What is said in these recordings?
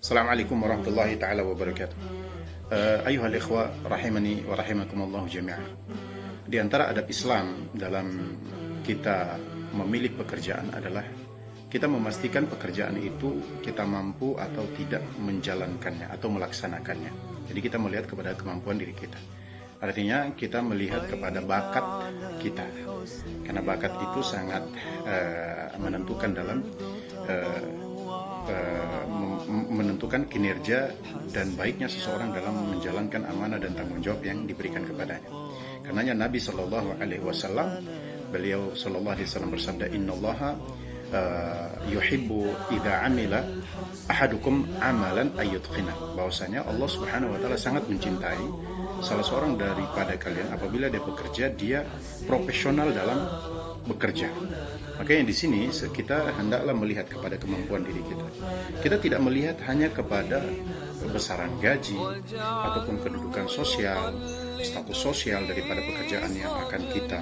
Assalamualaikum warahmatullahi taala wabarakatuh. Ayuhal ikhwa rahimani wa rahimakumullah jami'an. Di antara adab Islam dalam kita memilih pekerjaan adalah kita memastikan pekerjaan itu kita mampu atau tidak menjalankannya atau melaksanakannya. Jadi kita melihat kepada kemampuan diri kita. Artinya kita melihat kepada bakat kita. Karena bakat itu sangat menentukan dalam menentukan kinerja dan baiknya seseorang dalam menjalankan amanah dan tanggung jawab yang diberikan kepadanya. Karenanya Nabi Shallallahu Alaihi Wasallam, beliau Shallallahu Alaihi Wasallam bersabda, Innallaha yuhibbu idza amila ahadukum amalan ayyutqina. Bahwasanya Allah Subhanahu Wa Taala sangat mencintai salah seorang daripada kalian apabila dia bekerja, dia profesional dalam bekerja. Makanya di sini kita hendaklah melihat kepada kemampuan diri kita. Kita tidak melihat hanya kepada besaran gaji ataupun kedudukan sosial, status sosial daripada pekerjaan yang akan kita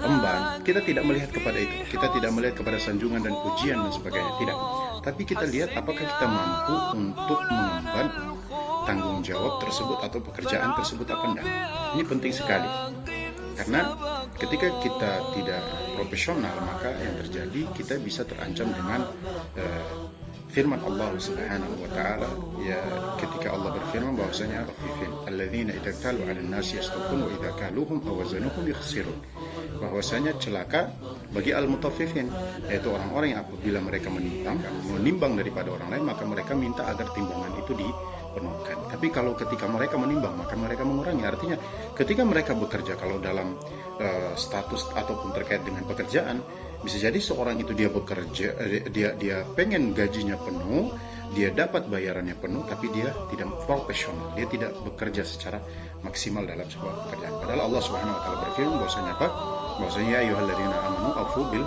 emban. Kita tidak melihat kepada itu. Kita tidak melihat kepada sanjungan dan pujian dan sebagainya. Tidak. Tapi kita lihat apakah kita mampu untuk mengemban tanggung jawab tersebut atau pekerjaan tersebut apa enggak. Ini penting sekali. Karena ketika kita tidak profesional, maka yang terjadi kita bisa terancam dengan firman Allah Subhanahu wa taala, ya, ketika Allah berfirman bahwasanya afifin alladzina idza kalu 'alan nasi yastaqun wa idza kaluhum aw wazanuhum yakhsirun. Bahwasanya celaka bagi al-mutaffifin, yaitu orang-orang yang apabila mereka menimbang daripada orang lain, maka mereka minta agar timbangan itu dipenuhkan. Tapi kalau ketika mereka menimbang, maka mereka mengurangi. Artinya ketika mereka bekerja, kalau dalam status ataupun terkait dengan pekerjaan, bisa jadi seorang itu dia bekerja, dia pengen gajinya penuh, dia dapat bayarannya penuh, tapi dia tidak profesional, dia tidak bekerja secara maksimal dalam sebuah pekerjaan. Padahal Allah Subhanahu Wa Taala berfirman bahwasanya apa? Bahwasanya ya ayyuhalladzina amanu aufu bil,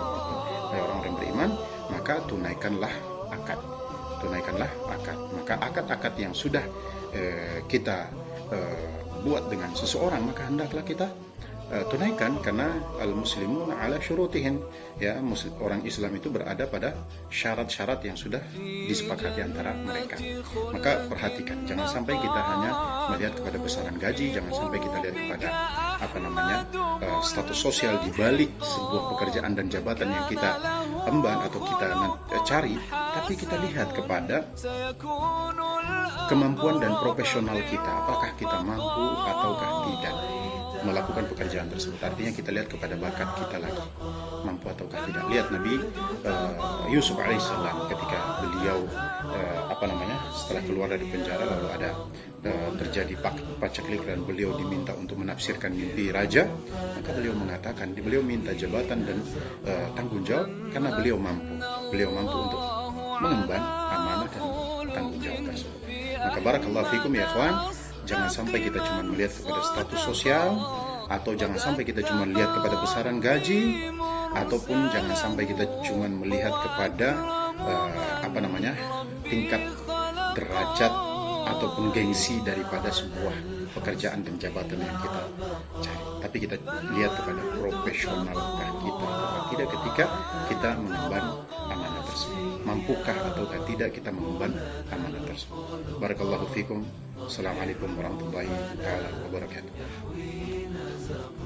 orang-orang beriman, maka tunaikanlah akad. Maka akad-akad yang sudah kita buat dengan seseorang, maka hendaklah kita tunaikan, karena al-muslimun ala syurutihim, ya, orang Islam itu berada pada syarat-syarat yang sudah disepakati antara mereka. Maka perhatikan, jangan sampai kita hanya melihat kepada besaran gaji, jangan sampai kita lihat kepada status sosial di balik sebuah pekerjaan dan jabatan yang kita emban atau kita cari, tapi kita lihat kepada kemampuan dan profesional kita, apakah kita mampu ataukah tidak melakukan pekerjaan tersebut. Artinya kita lihat kepada bakat kita lagi, mampu ataukah tidak. Lihat Nabi Yusuf alaihissalam ketika beliau setelah keluar dari penjara, lalu ada terjadi paceklik dan beliau diminta untuk menafsirkan mimpi raja, maka beliau mengatakan, beliau minta jabatan dan tanggung jawab karena beliau mampu untuk mengemban amanah dan tanggung jawab tersebut. Maka barakallahu fikum ya ikhwan, jangan sampai kita cuma melihat kepada status sosial, atau jangan sampai kita cuma lihat kepada besaran gaji, ataupun jangan sampai kita cuma melihat kepada tingkat derajat ataupun gengsi daripada sebuah pekerjaan dan jabatan yang kita cari. Tapi kita lihat kepada profesionalkah kita atau tidak ketika kita mengemban amanah tersebut. Mampukah atau tidak kita mengemban amanah tersebut. Barakallahu fikum. Assalamualaikum warahmatullahi wabarakatuh.